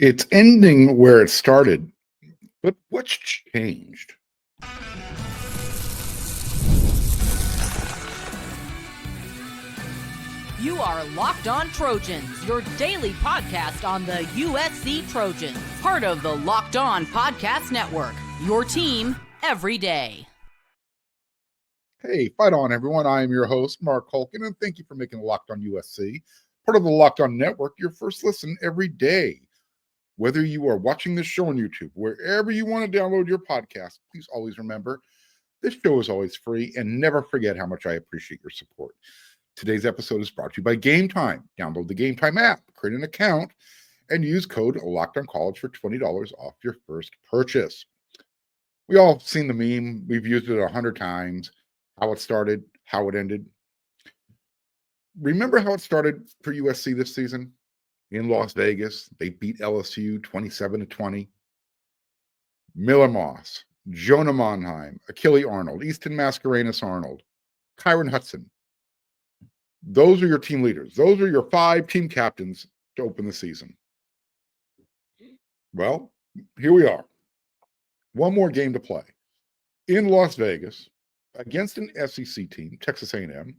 It's ending where it started, but what's changed? You are Locked On Trojans, your daily podcast on the USC Trojans, part of the Locked On Podcast Network, your team every day. Hey, fight on, everyone. I am your host, Mark Holkin, and thank you for making Locked On USC, part of the Locked On Network, your first listen every day. Whether you are watching this show on YouTube, wherever you want to download your podcast, please always remember this show is always free, and never forget how much I appreciate your support. Today's episode is brought to you by Game Time. Download the Game Time app, create an account, and use code LOCKEDONCollege for $20 off your first purchase. We all seen the meme. We've used it 100 times. How it started, how it ended. Remember how it started for USC this season? In Las Vegas, they beat LSU 27-20. Miller Moss, Jonah Monheim, Achille Arnold, Easton Mascarenas Arnold, Kyron Hudson. Those are your team leaders. Those are your 5 team captains to open the season. Well, here we are. One more game to play. In Las Vegas, against an SEC team, Texas A&M.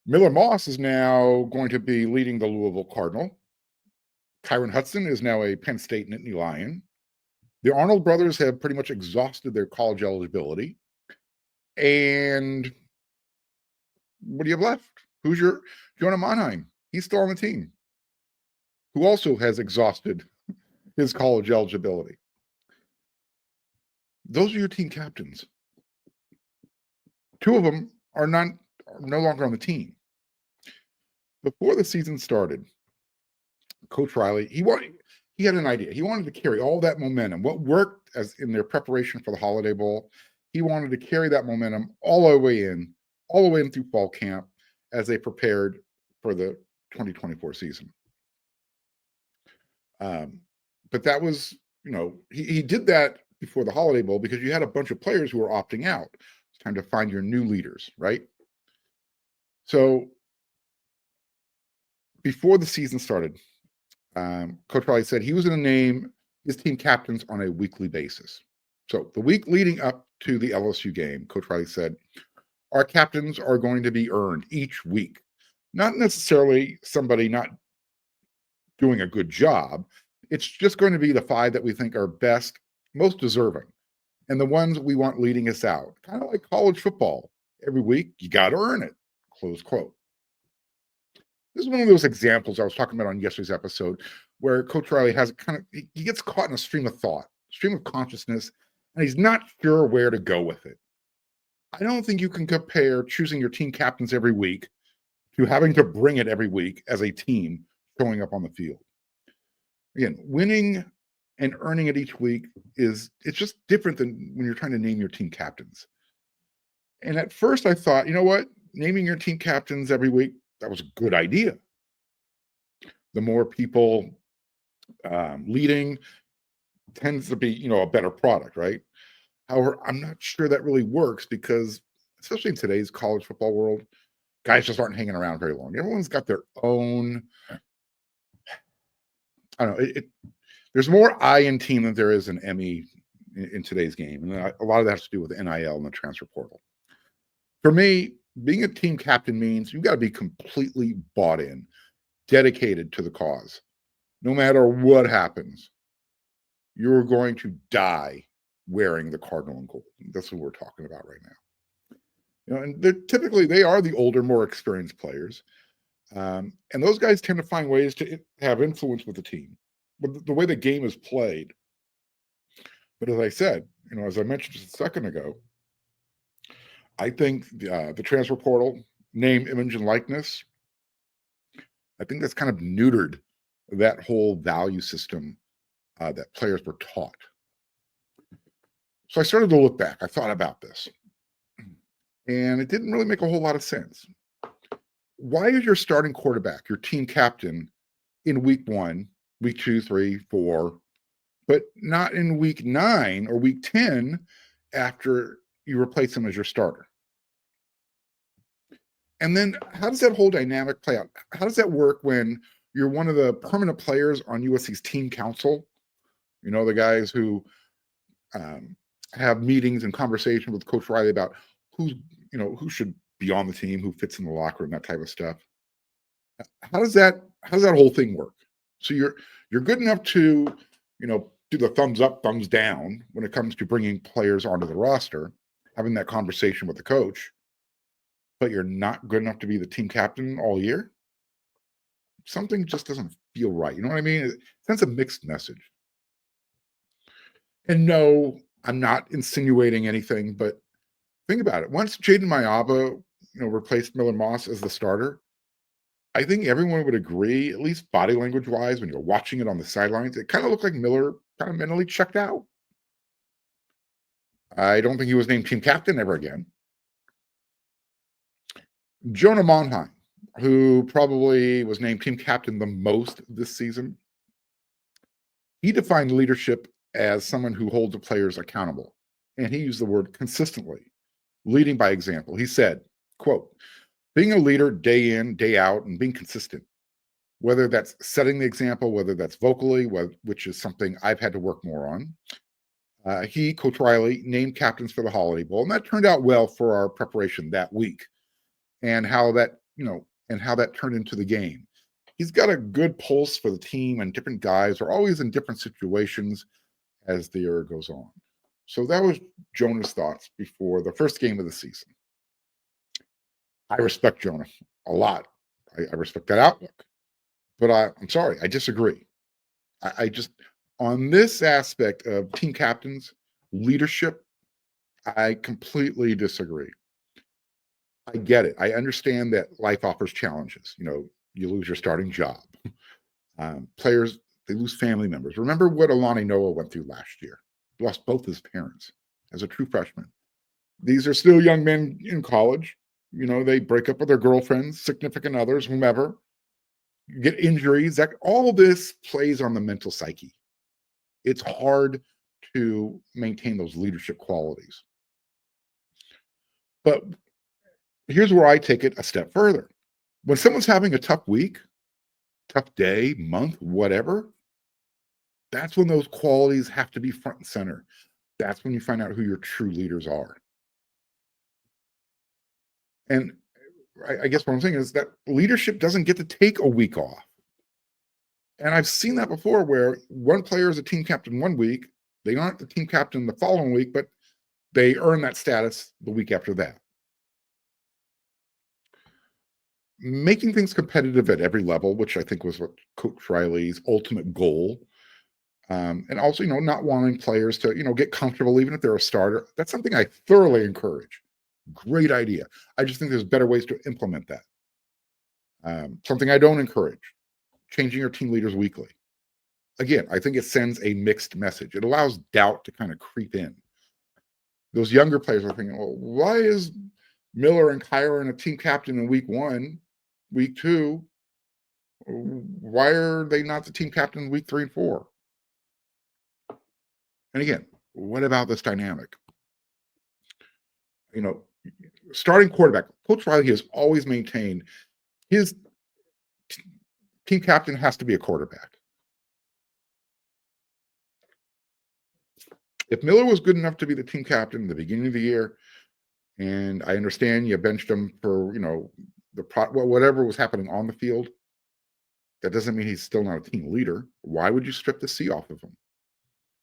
Miller Moss is now going to be leading the Louisville Cardinal. Kyron Hudson is now a Penn State Nittany Lion. The Arnold brothers have pretty much exhausted their college eligibility. And what do you have left? Who's your Jonah Monheim? He's still on the team, who also has exhausted his college eligibility. Those are your team captains. 2 of them are no longer on the team. Before the season started, Coach Riley, he had an idea. He wanted to carry all that momentum, what worked as in their preparation for the Holiday Bowl. He wanted to carry that momentum all the way in through fall camp as they prepared for the 2024 season. But that was, he did that before the Holiday Bowl because you had a bunch of players who were opting out. It's time to find your new leaders, right? So before the season started, Coach Riley said he was going to name his team captains on a weekly basis. So the week leading up to the LSU game, Coach Riley said, our captains are going to be earned each week. Not necessarily somebody not doing a good job. It's just going to be the 5 that we think are best, most deserving, and the ones we want leading us out. Kind of like college football. Every week, you got to earn it, close quote. This is one of those examples I was talking about on yesterday's episode where Coach Riley has he gets caught in a stream of thought, stream of consciousness, and he's not sure where to go with it. I don't think you can compare choosing your team captains every week to having to bring it every week as a team showing up on the field. Again, winning and earning it each week it's just different than when you're trying to name your team captains. And at first I thought, you know what? Naming your team captains every week, that was a good idea. The more people leading tends to be, a better product, right? However, I'm not sure that really works because, especially in today's college football world, guys just aren't hanging around very long. Everyone's got their own, I don't know, there's more I in team than there is an ME in today's game. And a lot of that has to do with NIL and the transfer portal. For me, being a team captain means you got to be completely bought in, dedicated to the cause. No matter what happens, you're going to die wearing the cardinal and gold. That's what we're talking about right now. And typically they are the older, more experienced players. And those guys tend to find ways to have influence with the team, with the way the game is played. But as I said, as I mentioned just a second ago, I think the transfer portal, name, image, and likeness, I think that's kind of neutered that whole value system that players were taught. So I started to look back. I thought about this. And it didn't really make a whole lot of sense. Why is your starting quarterback, your team captain, in week 1, week 2, 3, 4, but not in week 9 or week 10 after you replace him as your starter? And then how does that whole dynamic play out? How does that work when you're one of the permanent players on USC's team council. You know, the guys who have meetings and conversation with Coach Riley about who should be on the team, who fits in the locker room, that type of stuff. How does that whole thing work? So you're good enough to, do the thumbs up, thumbs down when it comes to bringing players onto the roster, having that conversation with the coach, but you're not good enough to be the team captain all year. Something just doesn't feel right. You know what I mean? It sends a mixed message. And no, I'm not insinuating anything, but think about it. Once Jaden Mayaba, replaced Miller Moss as the starter, I think everyone would agree, at least body language wise, when you're watching it on the sidelines, it kind of looked like Miller kind of mentally checked out. I don't think he was named team captain ever again. Jonah Monheim, who probably was named team captain the most this season, he defined leadership as someone who holds the players accountable. And he used the word consistently, leading by example. He said, quote, being a leader day in, day out, and being consistent, whether that's setting the example, whether that's vocally, which is something I've had to work more on. Coach Riley, named captains for the Holiday Bowl, and that turned out well for our preparation that week, and how that turned into the game. He's got a good pulse for the team, and different guys are always in different situations as the year goes on. So that was Jonah's thoughts before the first game of the season. I respect Jonah a lot. I respect that outlook. But I'm sorry, I disagree. I just, on this aspect of team captains, leadership, I completely disagree. I get it. I understand that life offers challenges. You lose your starting job. Players, they lose family members. Remember what Alani Noah went through last year. He lost both his parents as a true freshman. These are still young men in college. They break up with their girlfriends, significant others, whomever, get injuries. All this plays on the mental psyche. It's hard to maintain those leadership qualities. But here's where I take it a step further. When someone's having a tough week, tough day, month, whatever, that's when those qualities have to be front and center. That's when you find out who your true leaders are. And I guess what I'm saying is that leadership doesn't get to take a week off. And I've seen that before where one player is a team captain one week, they aren't the team captain the following week, but they earn that status the week after that. Making things competitive at every level, which I think was what Coach Riley's ultimate goal. And also, not wanting players to, get comfortable, even if they're a starter. That's something I thoroughly encourage. Great idea. I just think there's better ways to implement that. Something I don't encourage, changing your team leaders weekly. Again, I think it sends a mixed message. It allows doubt to kind of creep in. Those younger players are thinking, well, why is Miller and Kyron a team captain in week 1, week 2? Why are they not the team captain in week 3 and 4? And again, what about this dynamic? Starting quarterback, Coach Riley has always maintained his team captain has to be a quarterback. If Miller was good enough to be the team captain in the beginning of the year, and I understand you benched him for, whatever was happening on the field, that doesn't mean he's still not a team leader. Why would you strip the C off of him?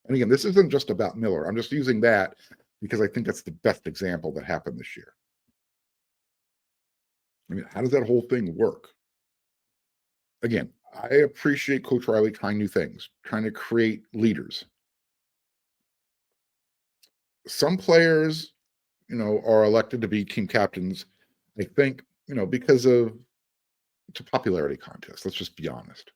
And again, this isn't just about Miller. I'm just using that because I think that's the best example that happened this year. I mean, how does that whole thing work? Again, I appreciate Coach Riley trying new things, trying to create leaders. Some players, are elected to be team captains, I think, because of it's a popularity contest. Let's just be honest.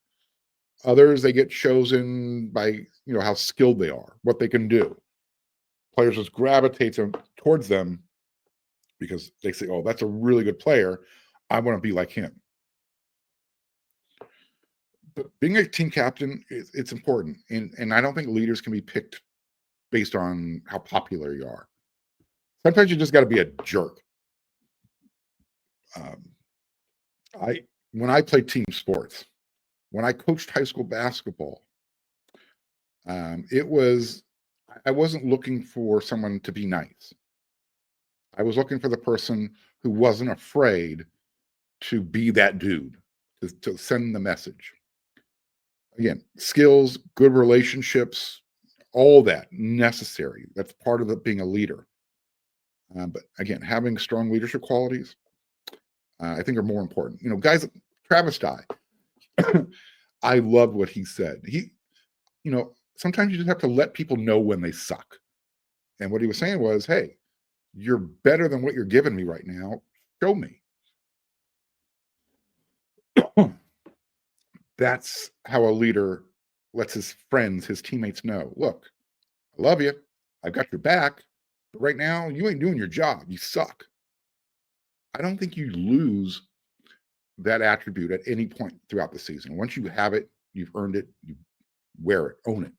Others, they get chosen by, how skilled they are, what they can do. Players just gravitate towards them because they say, oh, that's a really good player. I want to be like him. But being a team captain, it's important. And I don't think leaders can be picked based on how popular you are. Sometimes you just got to be a jerk. When I played team sports, When I coached high school basketball, I wasn't looking for someone to be nice. I was looking for the person who wasn't afraid to be that dude, to send the message. Again, skills, good relationships, all that necessary. That's part of being a leader. But again, having strong leadership qualities, I think are more important. Guys, Travis Dye, I love what he said. Sometimes you just have to let people know when they suck. And what he was saying was, hey, you're better than what you're giving me right now. Show me. That's how a leader lets his friends, his teammates know, look, I love you. I've got your back. But right now, you ain't doing your job. You suck. I don't think you lose that attribute at any point throughout the season. Once you have it, you've earned it, you wear it, own it.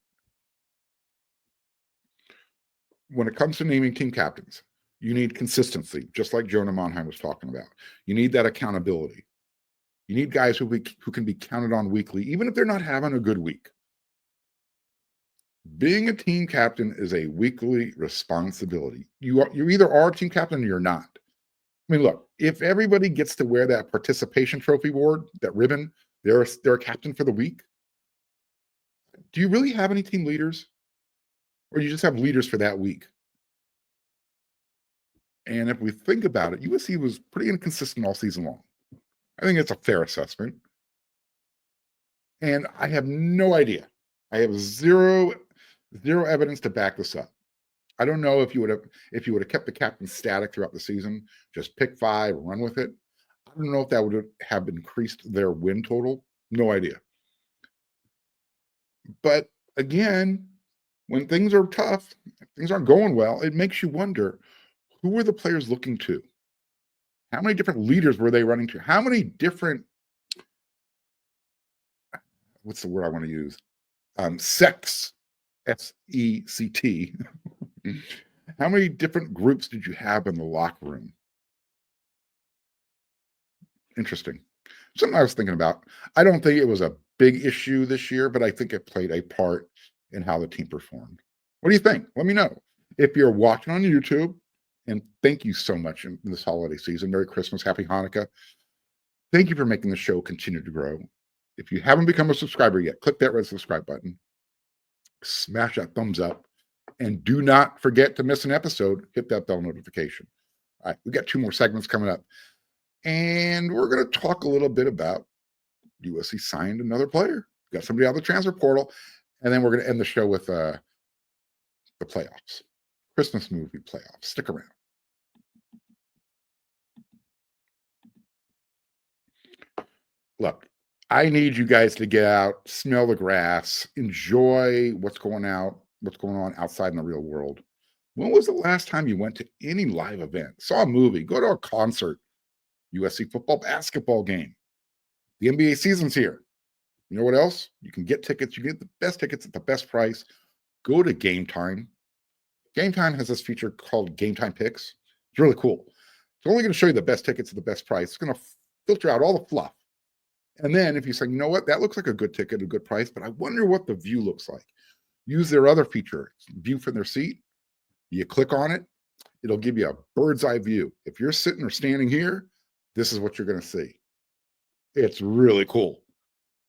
When it comes to naming team captains, you need consistency, just like Jonah Monheim was talking about. You need that accountability. You need guys who can be counted on weekly, even if they're not having a good week. Being a team captain is a weekly responsibility. You either are a team captain or you're not. I mean, look, if everybody gets to wear that participation trophy award, that ribbon, they're a captain for the week. Do you really have any team leaders? Or you just have leaders for that week? And if we think about it, USC was pretty inconsistent all season long. I think it's a fair assessment. And I have no idea. I have zero evidence to back this up. I don't know if you would have kept the captain static throughout the season, just pick 5, run with it. I don't know if that would have increased their win total. No idea. But again, when things are tough, things aren't going well, it makes you wonder, who were the players looking to? How many different leaders were they running to? How many different, what's the word I want to use? Sects, S-E-C-T. How many different groups did you have in the locker room? Interesting. Something I was thinking about. I don't think it was a big issue this year, but I think it played a part in how the team performed. What do you think? Let me know. If you're watching on YouTube, and thank you so much in this holiday season. Merry Christmas, Happy Hanukkah. Thank you for making the show continue to grow. If you haven't become a subscriber yet, click that red subscribe button. Smash that thumbs up. And do not forget to miss an episode. Hit that bell notification. All right, we got 2 more segments coming up. And we're going to talk a little bit about USC signed another player. Got somebody out of the transfer portal. And then we're going to end the show with the playoffs. Christmas movie playoffs. Stick around. Look, I need you guys to get out, smell the grass, enjoy what's going on outside in the real world. When was the last time you went to any live event, saw a movie, go to a concert, USC football, basketball game? The NBA season's here. You know what else? You can get tickets. You get the best tickets at the best price. Go to Game Time. Game Time has this feature called Game Time Picks. It's really cool. It's only going to show you the best tickets at the best price. It's going to filter out all the fluff. And then if you say, you know what, that looks like a good ticket, a good price, but I wonder what the view looks like. Use their other feature, view from their seat. You click on it. It'll give you a bird's eye view. If you're sitting or standing here, this is what you're going to see. It's really cool.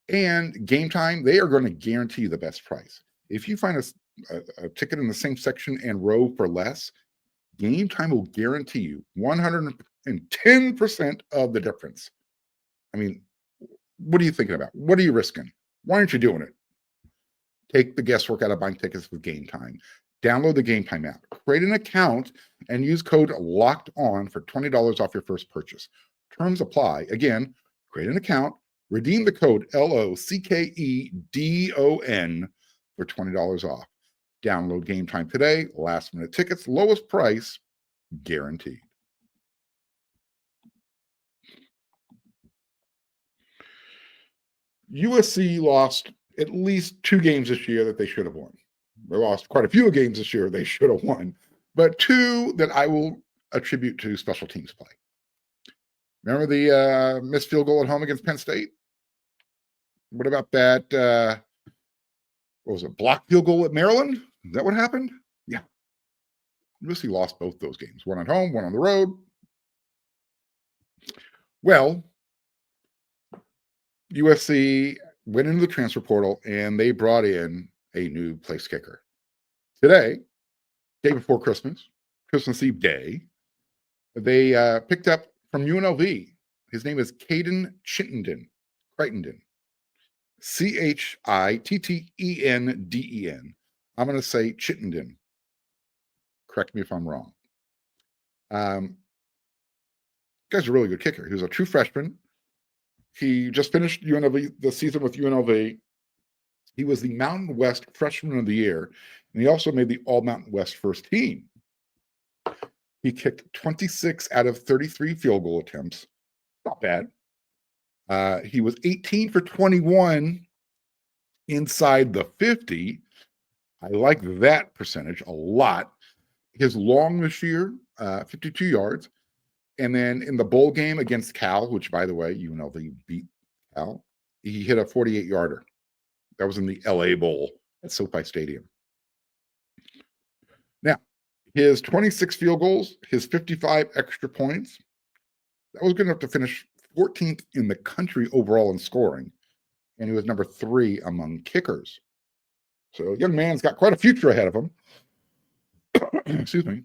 And Game Time, they are going to guarantee you the best price. If you find a ticket in the same section and row for less, Game Time will guarantee you 110% of the difference. I mean, what are you thinking about? What are you risking? Why aren't you doing it? Take the guesswork out of buying tickets with Game Time. Download the Game Time app, create an account, and use code LOCKEDON for $20 off your first purchase. Terms apply. Again, create an account, redeem the code LOCKEDON for $20 off. Download Game Time today. Last minute tickets, lowest price, guaranteed. USC lost at least 2 games this year that they should have won. They lost quite a few games this year they should have won, but 2 that I will attribute to special teams play. Remember the missed field goal at home against Penn State? What about that? What was it? Block field goal at Maryland? Is that what happened? Yeah. USC lost both those games. One at home, one on the road. Well, USC went into the transfer portal and they brought in a new place kicker. Today, day before Christmas Eve day, they picked up from UNLV. His name is Caden Chittenden. Chittenden. I'm going to say Chittenden. Correct me if I'm wrong. Guy's a really good kicker. He was a true freshman. He just finished UNLV the season with UNLV. He was the Mountain West Freshman of the Year, and he also made the All Mountain West first team. He kicked 26 out of 33 field goal attempts. Not bad. He was 18 for 21 inside the 50. I like that percentage a lot. His long this year, 52 yards. And then in the bowl game against Cal, which, by the way, UNLV beat Cal, he hit a 48-yarder. That was in the LA Bowl at SoFi Stadium. Now, his 26 field goals, his 55 extra points, that was good enough to finish 14th in the country overall in scoring. And he was number 3 among kickers. So young man's got quite a future ahead of him. Excuse me.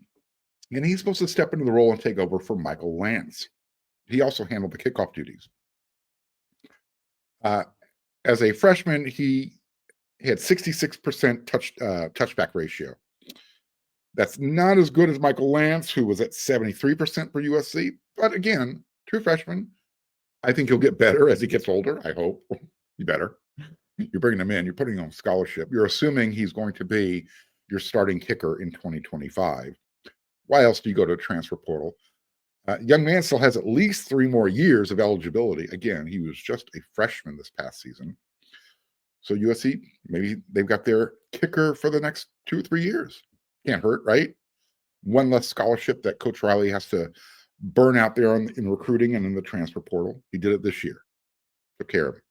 And he's supposed to step into the role and take over for Michael Lance. He also handled the kickoff duties. As a freshman, he had 66% touchback ratio. That's not as good as Michael Lance, who was at 73% for USC. But again, true freshman. I think he'll get better as he gets older. I hope. Be better. You're bringing him in. You're putting him on scholarship. You're assuming he's going to be your starting kicker in 2025. Why else do you go to a transfer portal? Young man still has at least 3 more years of eligibility. Again, he was just a freshman this past season. So USC, maybe they've got their kicker for the next 2 or 3 years. Can't hurt, right? One less scholarship that Coach Riley has to burn out there in recruiting and in the transfer portal. He did it this year. Took care of it.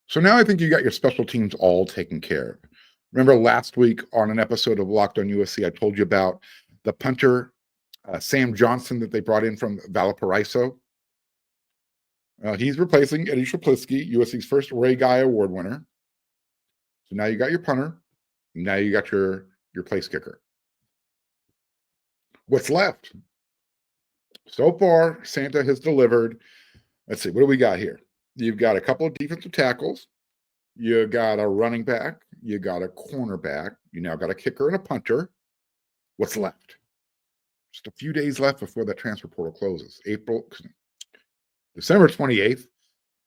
So now I think you got your special teams all taken care of. Remember last week on an episode of Locked on USC, I told you about the punter, Sam Johnson, that they brought in from Valparaiso. He's replacing Eddie Shaplisky, USC's first Ray Guy Award winner. So now you got your punter. Now you got your place kicker. What's left? So far, Santa has delivered. Let's see, what do we got here? You've got a couple of defensive tackles. You got a running back. You got a cornerback. You now got a kicker and a punter. What's left? Just a few days left before that transfer portal closes. December 28th.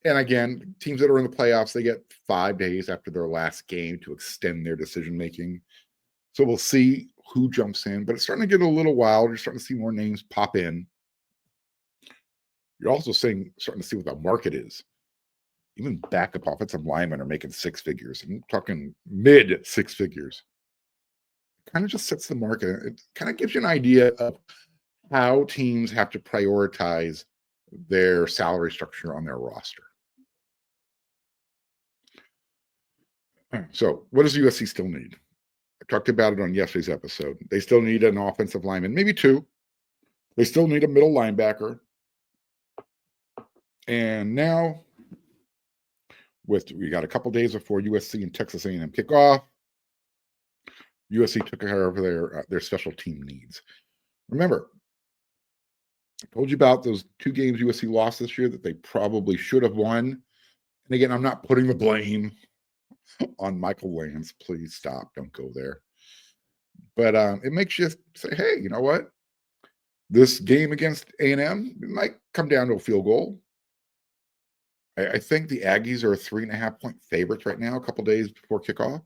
And again, teams that are in the playoffs, they get 5 days after their last game to extend their decision-making. So we'll see who jumps in. But it's starting to get a little wild. You're starting to see more names pop in. You're also starting to see what the market is. Even backup offensive linemen are making 6 figures. I'm talking mid 6 figures. It kind of just sets the market. It kind of gives you an idea of how teams have to prioritize their salary structure on their roster. So what does USC still need? I talked about it on yesterday's episode. They still need an offensive lineman, maybe 2. They still need a middle linebacker. And now, we got a couple days before USC and Texas A&M kickoff, USC took care of their special team needs. Remember, I told you about those 2 games USC lost this year that they probably should have won. And again, I'm not putting the blame on Michael Lance. Please stop. Don't go there. But it makes you say, hey, you know what? This game against A&M might come down to a field goal. I think the Aggies are a 3.5-point favorites right now, a couple days before kickoff.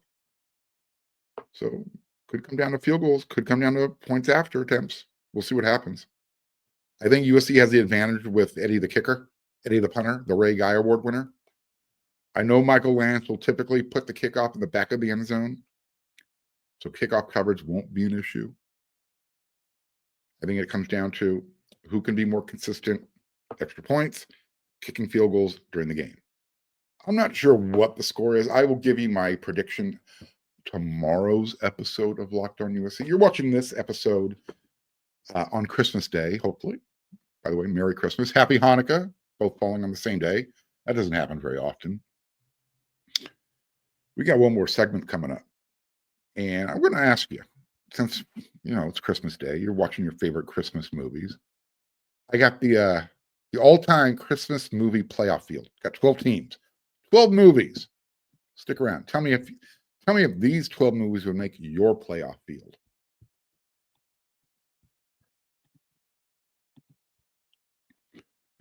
So could come down to field goals, could come down to points after attempts. We'll see what happens. I think USC has the advantage with Eddie the kicker, Eddie the punter, the Ray Guy Award winner. I know Michael Lance will typically put the kickoff in the back of the end zone, so kickoff coverage won't be an issue. I think it comes down to who can be more consistent, extra points, kicking field goals during the game. I'm not sure what the score is. I will give you my prediction tomorrow's episode of Locked On USC. You're watching this episode on Christmas Day, hopefully. By the way, Merry Christmas. Happy Hanukkah, both falling on the same day. That doesn't happen very often. We got one more segment coming up. And I'm going to ask you, since, it's Christmas Day, you're watching your favorite Christmas movies. I got the all-time Christmas movie playoff field. Got 12 teams, 12 movies. Stick around. Tell me if these 12 movies would make your playoff field.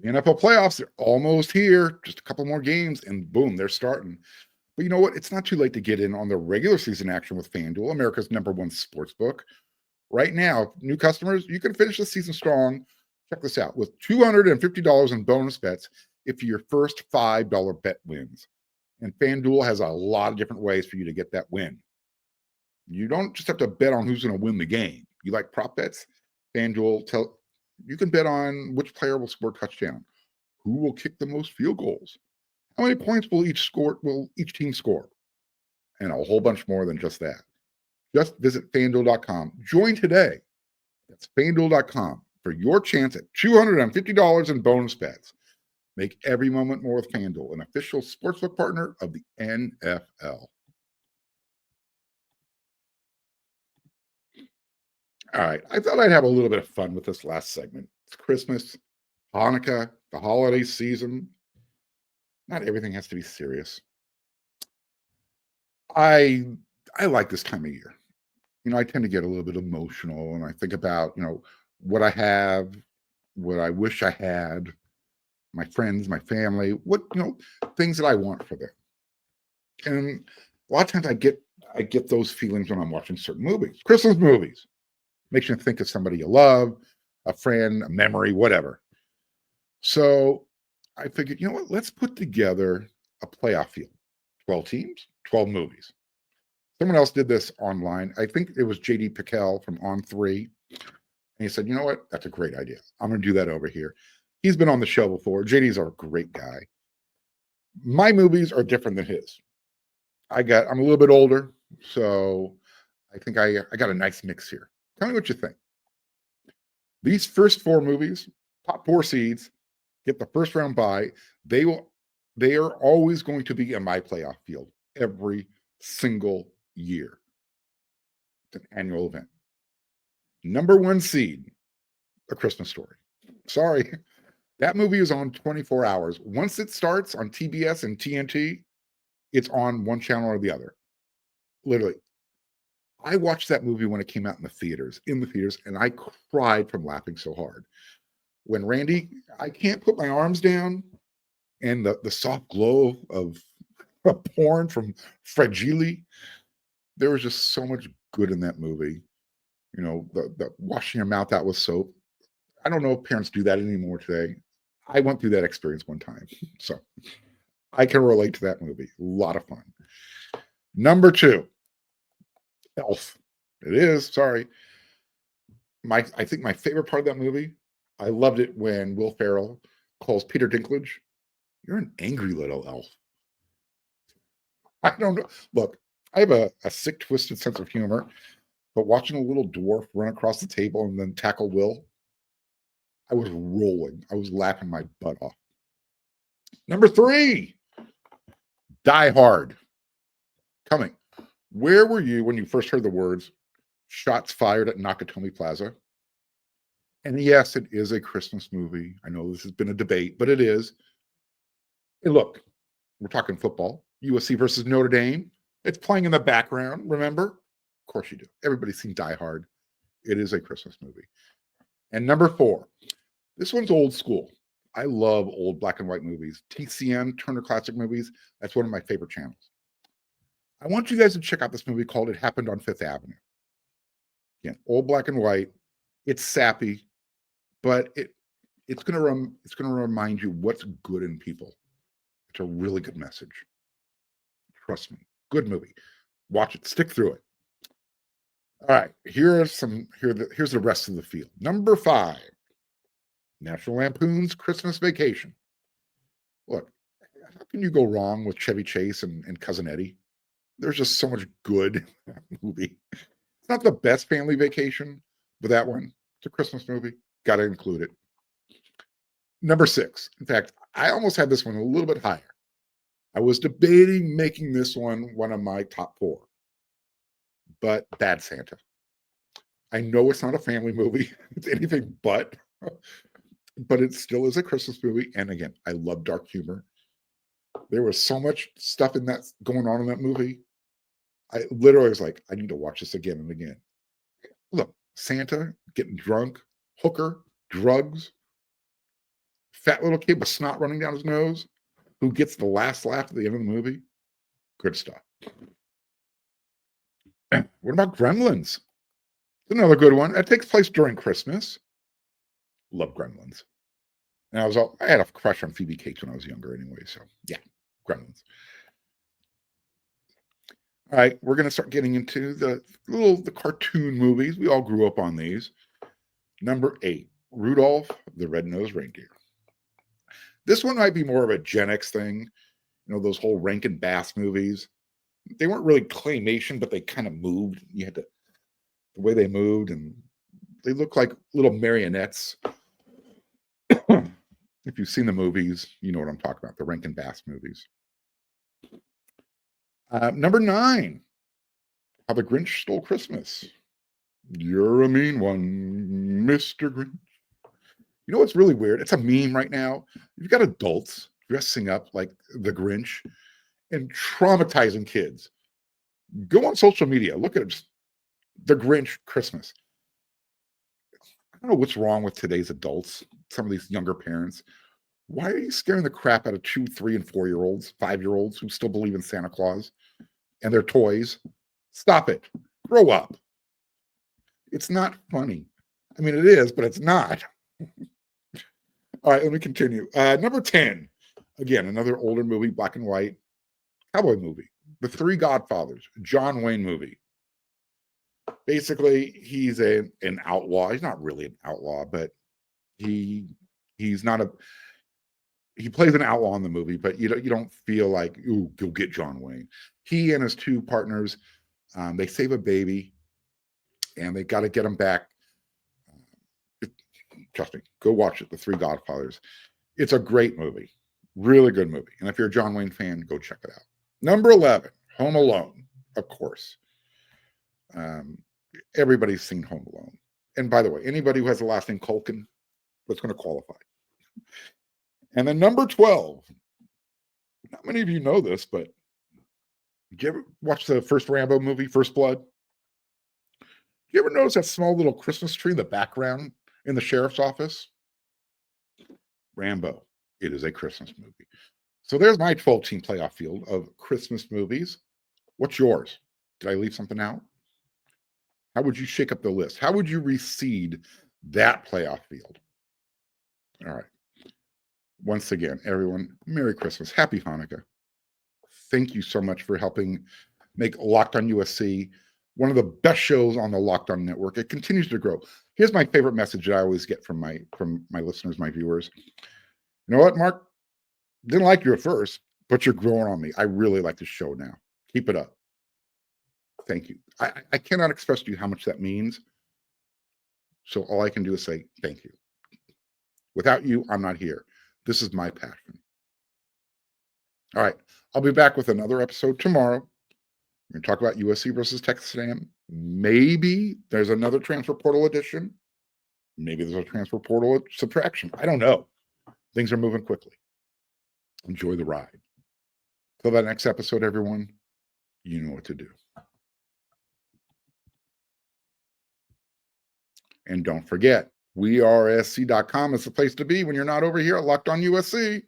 The NFL playoffs, they're almost here. Just a couple more games, and boom, they're starting. But you know what? It's not too late to get in on the regular season action with FanDuel, America's #1 sports book. Right now, new customers, you can finish the season strong. Check this out, with $250 in bonus bets if your first $5 bet wins. And FanDuel has a lot of different ways for you to get that win. You don't just have to bet on who's going to win the game. You like prop bets? FanDuel you can bet on which player will score a touchdown, who will kick the most field goals, how many points will each team score, and a whole bunch more than just that. Just visit FanDuel.com. Join today. That's FanDuel.com for your chance at $250 in bonus bets. Make every moment more with FanDuel, an official sportsbook partner of the NFL. All right, I thought I'd have a little bit of fun with this last segment. It's Christmas, Hanukkah, the holiday season. Not everything has to be serious. I like this time of year. I tend to get a little bit emotional, and I think about, what I have, what I wish I had, my friends, my family, what, things that I want for them. And a lot of times I get those feelings when I'm watching certain movies, Christmas movies. Makes you think of somebody you love, a friend, a memory, whatever. So I figured, what? Let's put together a playoff field. 12 teams, 12 movies. Someone else did this online. I think it was JD Pickell from On3. And he said, you know what? That's a great idea. I'm going to do that over here. He's been on the show before. JD's a great guy. My movies are different than his. I'm a little bit older, so I think I got a nice mix here. Tell me what you think. These first 4 movies, top 4 seeds, get the first round bye. They are always going to be in my playoff field every single year. It's an annual event. #1 seed, A Christmas Story. Sorry, that movie is on 24 hours. Once it starts on TBS and TNT, it's on one channel or the other. Literally. I watched that movie when it came out in the theaters, and I cried from laughing so hard. When Randy, I can't put my arms down, and the soft glow of porn from Fragile, there was just so much good in that movie. The washing your mouth out with soap. I don't know if parents do that anymore today. I went through that experience one time, so I can relate to that movie. A lot of fun. #2. Elf. It is. Sorry. I think my favorite part of that movie, I loved it when Will Ferrell calls Peter Dinklage, "You're an angry little elf." I don't know. Look, I have a sick, twisted sense of humor, but watching a little dwarf run across the table and then tackle Will, I was rolling. I was laughing my butt off. #3, Die Hard. Coming. Where were you when you first heard the words "shots fired at Nakatomi Plaza"? And yes, it is a Christmas movie. I know this has been a debate, but it is. Hey, look, we're talking football. USC versus Notre Dame. It's playing in the background, remember? Of course you do. Everybody's seen Die Hard. It is a Christmas movie. And #4, this one's old school. I love old black and white movies. TCM, Turner Classic Movies. That's one of my favorite channels. I want you guys to check out this movie called It Happened on Fifth Avenue. Again, old black and white. It's sappy, but it's going to remind you what's good in people. It's a really good message. Trust me. Good movie. Watch it. Stick through it. All right. Here's the rest of the field. #5, National Lampoon's Christmas Vacation. Look, how can you go wrong with Chevy Chase and Cousin Eddie? There's just so much good in that movie. It's not the best family vacation, but that one, it's a Christmas movie. Got to include it. Number 6. In fact, I almost had this one a little bit higher. I was debating making this one of my top 4, but Bad Santa. I know it's not a family movie. It's anything but it still is a Christmas movie. And again, I love dark humor. There was so much stuff in that going on in that movie. I literally was like, I need to watch this again and again. Look, Santa getting drunk, hooker, drugs, fat little kid with snot running down his nose, who gets the last laugh at the end of the movie. Good stuff. What about Gremlins? Another good one. That takes place during Christmas. Love Gremlins. And I had a crush on Phoebe Cates when I was younger anyway. So yeah, Gremlins. All right, we're going to start getting into the cartoon movies. We all grew up on these. Number 8, Rudolph the Red-Nosed Reindeer. This one might be more of a Gen X thing. You know, those whole Rankin Bass movies. They weren't really claymation, but they kind of moved. You had the way they moved, and they look like little marionettes. If you've seen the movies, you know what I'm talking about, the Rankin Bass movies. Number 9, How the Grinch Stole Christmas. You're a mean one, Mr. Grinch. You know what's really weird? It's a meme right now. You've got adults dressing up like the Grinch and traumatizing kids. Go on social media. Look at it. The Grinch Christmas. I don't know what's wrong with today's adults, some of these younger parents. Why are you scaring the crap out of 2, 3, and 4-year-olds, 5-year-olds who still believe in Santa Claus and their toys? Stop it. Grow up. It's not funny. I mean, it is, but it's not. All right, let me continue. Number 10. Again, another older movie, black and white, cowboy movie. The Three Godfathers, John Wayne movie. Basically, he's an outlaw. He's not really an outlaw, but he's not a. He plays an outlaw in the movie, but you don't feel like, ooh, go get John Wayne. He and his 2 partners, they save a baby, and they got to get him back. Trust me, go watch it. The Three Godfathers. It's a great movie, really good movie. And if you're a John Wayne fan, go check it out. Number 11, Home Alone, of course. Everybody's seen Home Alone. And by the way, anybody who has the last name Culkin, that's going to qualify. And then number 12, not many of you know this, but did you ever watch the first Rambo movie, First Blood? Did you ever notice that small little Christmas tree in the background in the sheriff's office? Rambo. It is a Christmas movie. So there's my 12-team playoff field of Christmas movies. What's yours? Did I leave something out? How would you shake up the list? How would you reseed that playoff field? All right. Once again, everyone, Merry Christmas. Happy Hanukkah. Thank you so much for helping make Locked on USC one of the best shows on the Locked On Network. It continues to grow. Here's my favorite message that I always get from my listeners, my viewers. You know what, Mark? Didn't like you at first, but you're growing on me. I really like the show now. Keep it up. Thank you. I cannot express to you how much that means. So all I can do is say thank you. Without you, I'm not here. This is my passion. All right. I'll be back with another episode tomorrow. We're going to talk about USC versus Texas A&M. Maybe there's another transfer portal edition. Maybe there's a transfer portal subtraction. I don't know. Things are moving quickly. Enjoy the ride. Till that next episode, everyone, you know what to do. And don't forget, wearesc.com is the place to be when you're not over here at Locked On USC.